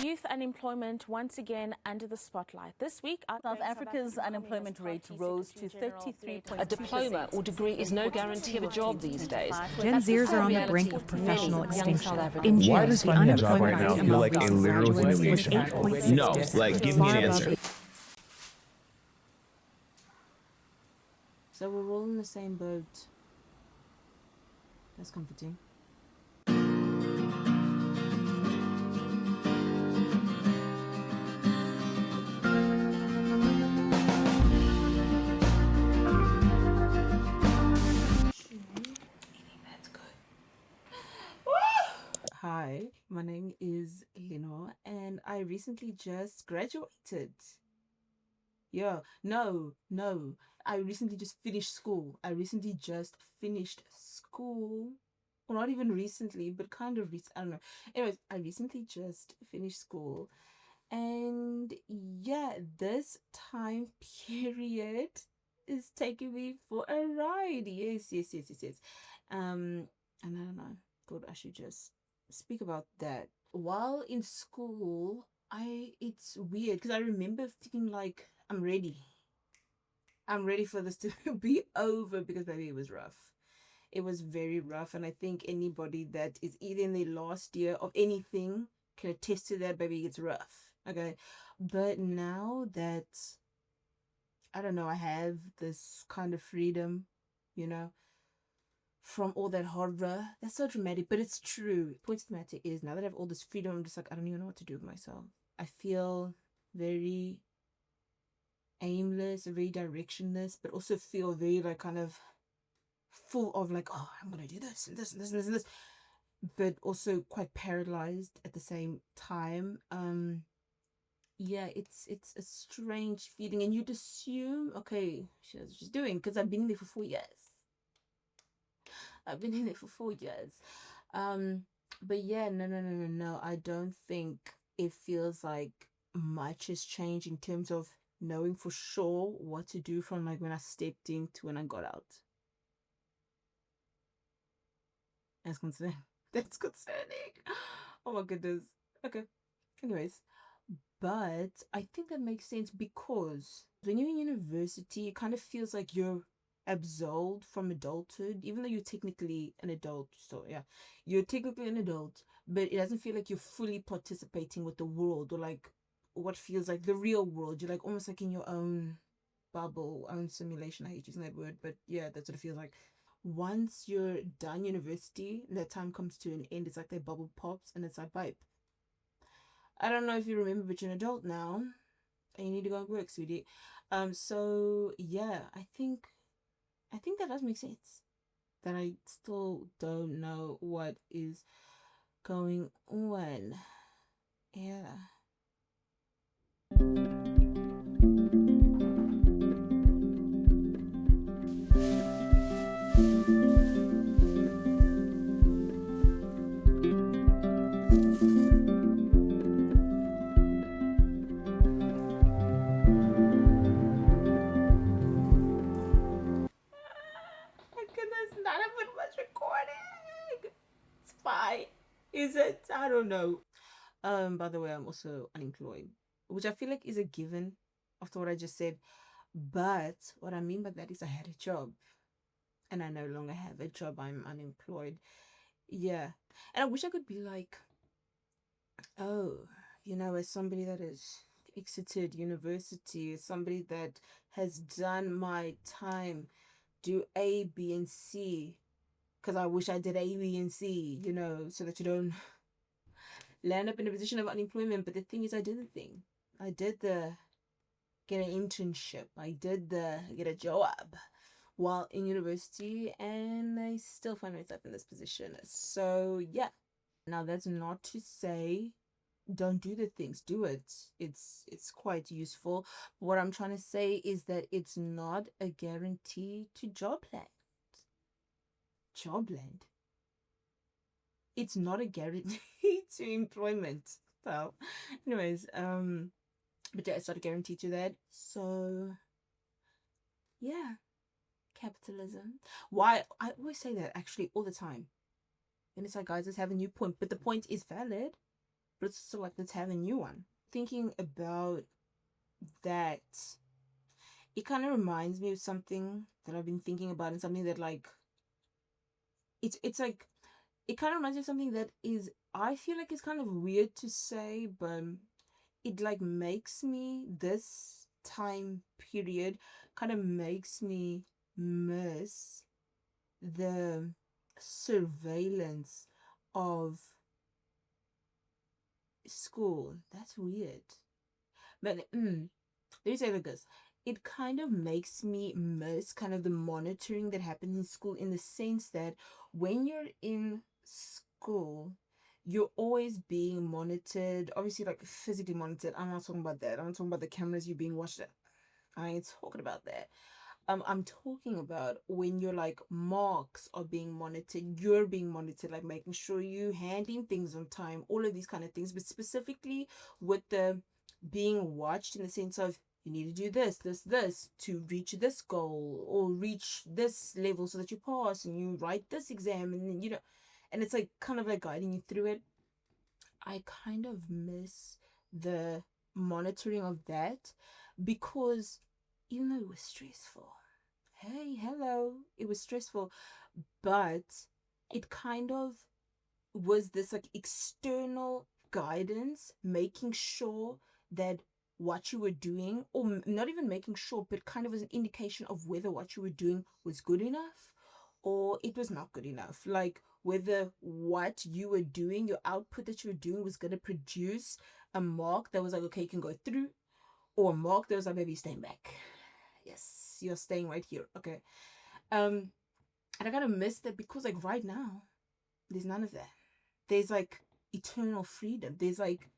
Youth unemployment once again under the spotlight. This week, South Africa's unemployment rate rose to 33.2%. A diploma or degree is no guarantee of a job these days. Gen Zers are on the brink of professional extinction. In June, does the unemployment rate feel among like a literal simulation? was 8.6%. No, like, give me an answer. So we're all in the same boat. That's comforting. Hi, my name is Lino and I recently just graduated. No. I recently just finished school. Well, not even recently, but kind of I don't know. Anyways, I recently just finished school. And yeah, this time period is taking me for a ride. Yes. And I don't know. Thought I should just speak about that. While in school, it's weird because I remember thinking like I'm ready for this to be over, because baby, it was rough. It was very rough, and I think anybody that is either in their last year of anything can attest to that. Baby, it's rough. Okay, but now that I don't know, I have this kind of freedom, you know, from all that horror. That's so dramatic, but it's true. The point of the matter is, now that I have all this freedom, I'm just like, I don't even know what to do with myself. I feel very aimless, very directionless, but also feel very like kind of full of like, oh, I'm gonna do this and this and this and this and this, but also quite paralyzed at the same time. Yeah, it's a strange feeling, and you'd assume, okay, she knows what she's doing, because I've been in there for 4 years. But yeah, no. I don't think it feels like much has changed in terms of knowing for sure what to do from like when I stepped in to when I got out. That's concerning. That's concerning. Oh my goodness. Okay. Anyways, but I think that makes sense because when you're in university, it kind of feels like you're absolved from adulthood, even though you're technically an adult. So yeah, you're technically an adult, but it doesn't feel like you're fully participating with the world, or like what feels like the real world. You're like almost like in your own bubble, own simulation. I hate using that word, but yeah, that's what it feels like. Once you're done university and that time comes to an end, it's like that bubble pops and it's like, pipe. I don't know if you remember, but you're an adult now and you need to go and work, sweetie. So yeah, I think that does make sense. That I still don't know what is going on. Yeah. Not even much recording. It's fine. Is it? I don't know. By the way, I'm also unemployed, which I feel like is a given after what I just said. But what I mean by that is I had a job and I no longer have a job. I'm unemployed. Yeah. And I wish I could be like, oh, as somebody that has exited university, as somebody that has done my time, do A, B, and C, because I wish I did A, B, and C, so that you don't land up in a position of unemployment. But the thing is, I did the thing. I did the get an internship. I did the get a job while in university, and I still find myself in this position. So yeah. Now that's not to say don't do the things. Do it. It's quite useful. What I'm trying to say is that it's not a guarantee to jobland. It's not a guarantee to employment. So anyways, but yeah, it's not a guarantee to that. So yeah, capitalism. Why I always say that actually all the time, and it's like, guys, let's have a new point, but the point is valid. but it's also like, let's have a new one. Thinking about that, it kind of reminds me of something that I've been thinking about, and something that like it's like it kind of reminds me of something that is, I feel like it's kind of weird to say, but it like makes me, this time period kind of makes me miss the surveillance of school. That's weird. But let me say it like this. It kind of makes me miss kind of the monitoring that happens in school, in the sense that when you're in school, you're always being monitored, obviously like physically monitored. I'm not talking about that. I'm not talking about the cameras you being watched at. I ain't talking about that. I'm talking about when your like marks are being monitored, you're being monitored, like making sure you handing things on time, all of these kind of things, but specifically with the being watched in the sense of, you need to do this to reach this goal or reach this level so that you pass and you write this exam, and then and it's like kind of like guiding you through it. I kind of miss the monitoring of that, because even though it was stressful, hey, hello, it was stressful, but it kind of was this like external guidance, making sure that what you were doing, or not even making sure, but kind of was an indication of whether what you were doing was good enough or it was not good enough. Like whether what you were doing, your output that you were doing, was going to produce a mark that was like, okay, you can go through, or a mark that was like, maybe staying back. Yes, you're staying right here. Okay. And I kind of miss that, because like right now, there's none of that. There's like eternal freedom. There's like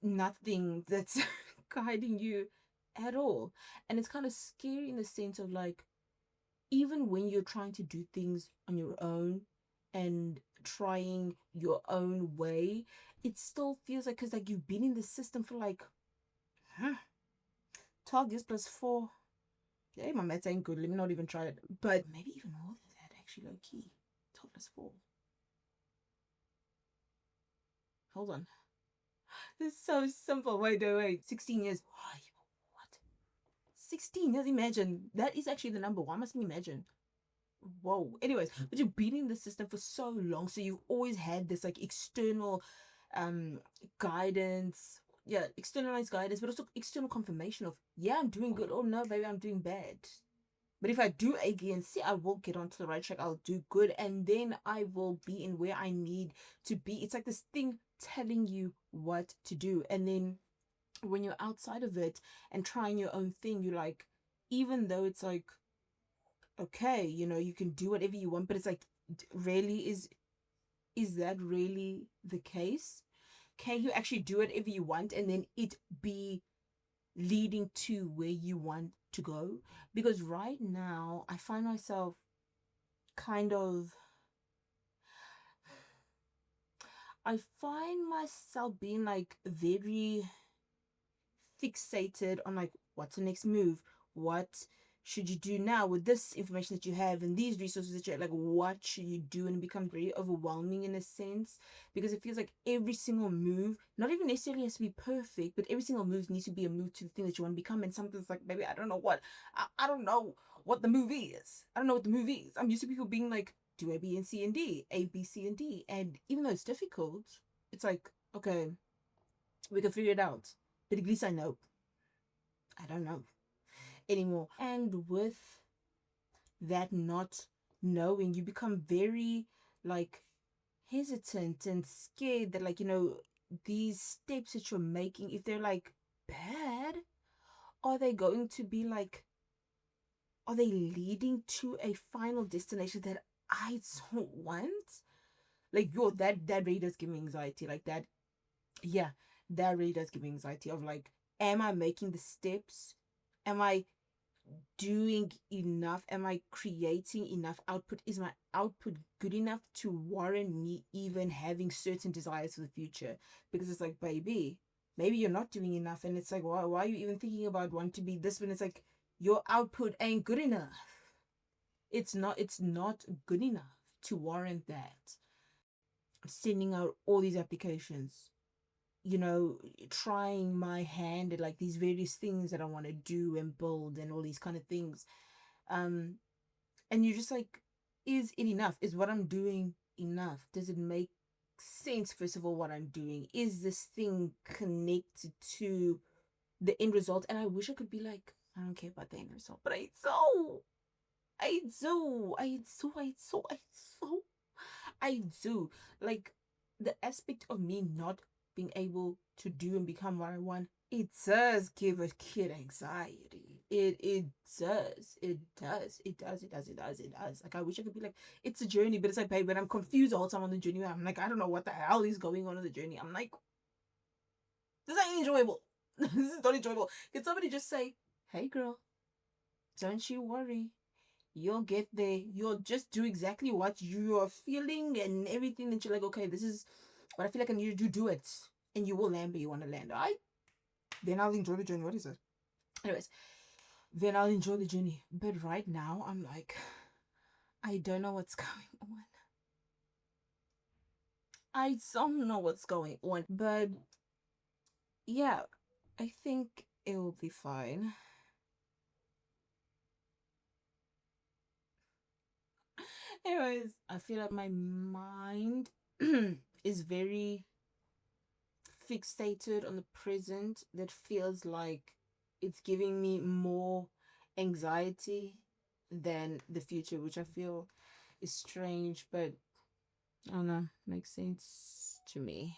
nothing that's guiding you at all. And it's kind of scary in the sense of like, even when you're trying to do things on your own and trying your own way, it still feels like, because like you've been in the system for like 12 years plus 4. Yeah, my maths ain't good. Let me not even try it. But maybe even more than that, actually, low key. 12 plus 4. Hold on. This is so simple. Wait. 16 years. What? 16 years? Imagine. That is actually the number. Why must I imagine? Whoa. Anyways, but you've been in the system for so long, so you've always had this like external guidance. Yeah, externalized guidance, but also external confirmation of, yeah, I'm doing good. Oh no, baby, I'm doing bad. But if I do A, B, and C, I will get onto the right track. I'll do good, and then I will be in where I need to be. It's like this thing telling you what to do. And then when you're outside of it and trying your own thing, you're like, even though it's like, okay, you can do whatever you want, but it's like, really, is that really the case? Can you actually do whatever you want and then it be leading to where you want to go? Because right now I find myself kind of, being like very fixated on like, what's the next move? What should you do now with this information that you have and these resources that you have? Like, what should you do? And it becomes very overwhelming in a sense, because it feels like every single move, not even necessarily has to be perfect, but every single move needs to be a move to the thing that you want to become. And something's like, maybe I don't know what, I don't know what the move is. I don't know what the move is. I'm used to people being like, do A, B, and C, and D, A, B, C, and D. And even though it's difficult, it's like, okay, we can figure it out. But at least I know. I don't know anymore. And with that not knowing, you become very like hesitant and scared that, like, these steps that you're making, if they're like bad, are they going to be like, are they leading to a final destination that I don't want? Like, that really does give me anxiety. Like that, yeah, that really does give me anxiety of like, am I making the steps? Am I doing enough? Am I creating enough output? Is my output good enough to warrant me even having certain desires for the future? Because it's like, baby, maybe you're not doing enough, and it's like, why are you even thinking about wanting to be this when it's like your output ain't good enough? It's not good enough to warrant that. sending out all these applications, you know, trying my hand at like these various things that I want to do and build and all these kind of things. And you're just like, is it enough? Is what I'm doing enough? Does it make sense? First of all, what I'm doing, is this thing connected to the end result? And I wish I could be like, I don't care about the end result, but I do. Like, the aspect of me not being able to do and become what I want, it does give a kid anxiety. It does. Like, I wish I could be like, it's a journey, but it's like, babe, but I'm confused all the time on the journey. I'm like, I don't know what the hell is going on the journey. I'm like, this ain't enjoyable. This is not enjoyable. Can somebody just say, hey girl, don't you worry, you'll get there. You'll just do exactly what you are feeling and everything that you're like, okay, this is what I feel like I need to do it. And you will land where you want to land. Alright? Then I'll enjoy the journey. What is it? Anyways, then I'll enjoy the journey. But right now, I'm like, I don't know what's going on. I don't know what's going on. But yeah, I think it will be fine. Anyways, I feel like my mind is very fixated on the present. That feels like it's giving me more anxiety than the future, which I feel is strange, but I don't know, makes sense to me.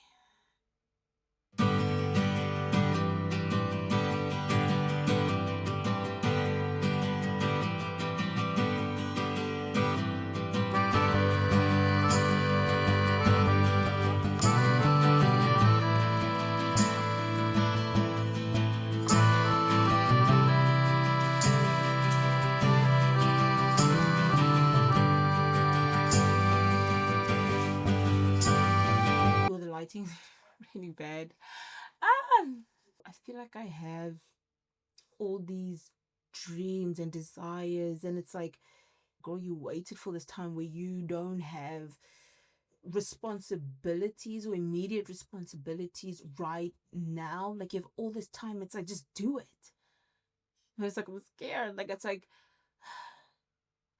The lighting's really bad. I feel like I have all these dreams and desires, and it's like, girl, you waited for this time where you don't have responsibilities or immediate responsibilities right now. Like, you have all this time. It's like, just do it. And it's like, I'm scared. Like, it's like,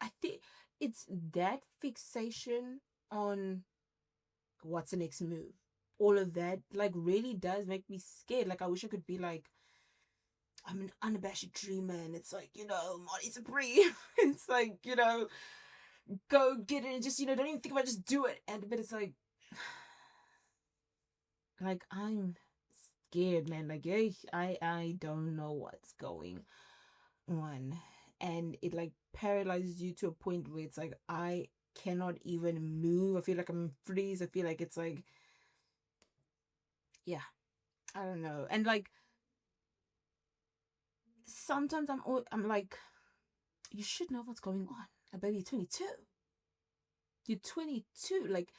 I think it's that fixation on what's the next move. All of that, like, really does make me scared. Like, I wish I could be like, I'm an unabashed dreamer, and it's like, you know, Monty Supreme. It's like, you know, go get it and just, you know, don't even think about it, just do it. And but it's like I'm scared, man. Like, yeah, I don't know what's going on. And it like paralyzes you to a point where it's like I cannot even move. I feel like I'm in freeze. I feel like it's like, yeah, I don't know. And like sometimes I'm like, you should know what's going on. Like, baby, you're 22. You're 22. Like,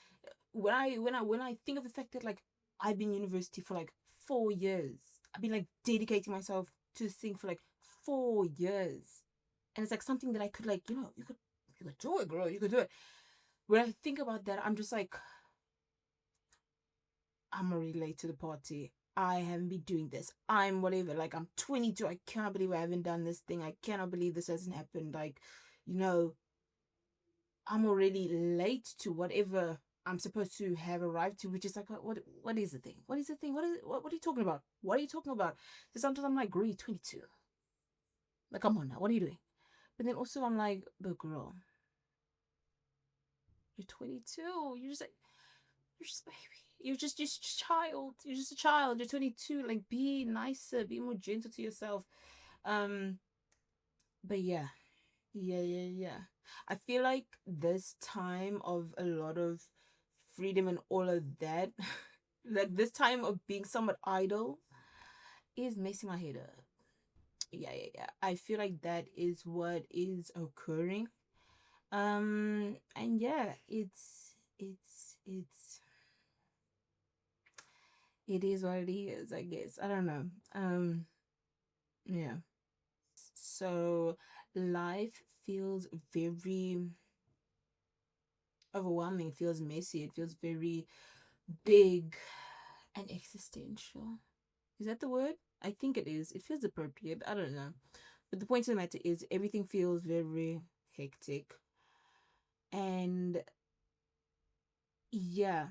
when I think of the fact that like I've been in university for like 4 years. I've been like dedicating myself to this thing for like 4 years. And it's like something that I could, like, you know, you could do it, girl. You could do it. When I think about that, I'm just like, I'm already late to the party. I haven't been doing this. I'm whatever. Like, I'm 22. I cannot believe I haven't done this thing. I cannot believe this hasn't happened. Like, you know, I'm already late to whatever I'm supposed to have arrived to, which is like, what is the thing? What is the thing? What are you talking about? What are you talking about? So sometimes I'm like, girl, you're 22. Like, come on now. What are you doing? But then also I'm like, but girl, you're 22. You're just a baby. You're just a child. You're just a child. You're 22. Like, be nicer. Be more gentle to yourself. But yeah. I feel like this time of a lot of freedom and all of that, like this time of being somewhat idle, is messing my head up. Yeah. I feel like that is what is occurring. And yeah, it is what it is, I guess. I don't know. Yeah. So life feels very overwhelming. It feels messy. It feels very big and existential. Is that the word? I think it is. It feels appropriate. I don't know. But the point of the matter is everything feels very hectic. And yeah,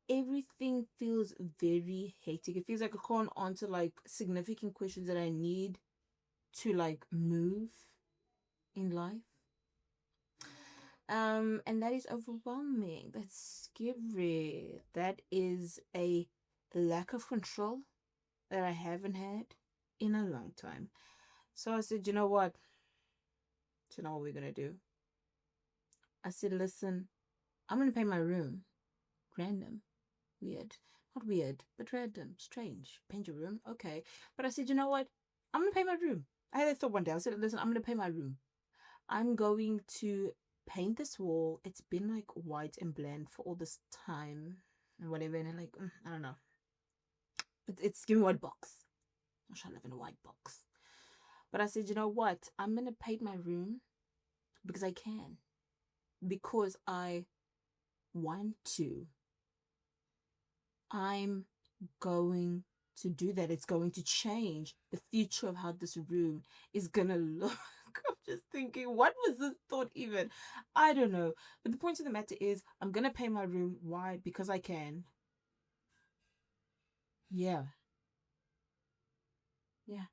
everything feels very hectic. It feels like I can't answer like significant questions that I need to like move in life. And that is overwhelming. That's scary. That is a lack of control that I haven't had in a long time. So I said, you know what? Do you know what we're gonna do? I said, listen, I'm gonna pay my room. Random. Weird. Not weird, but random. Strange. Paint your room? Okay. But I said, you know what? I'm gonna pay my room. I had a thought one day. I said, listen, I'm gonna pay my room. I'm going to paint this wall. It's been like white and bland for all this time and whatever. And I'm like, I don't know. It's giving white box. I'm trying to live in a white box. But I said, you know what? I'm going to paint my room because I can. Because I want to. I'm going to do that. It's going to change the future of how this room is going to look. I'm just thinking, what was this thought even? I don't know. But the point of the matter is, I'm going to pay my room. Why? Because I can. Yeah. Yeah.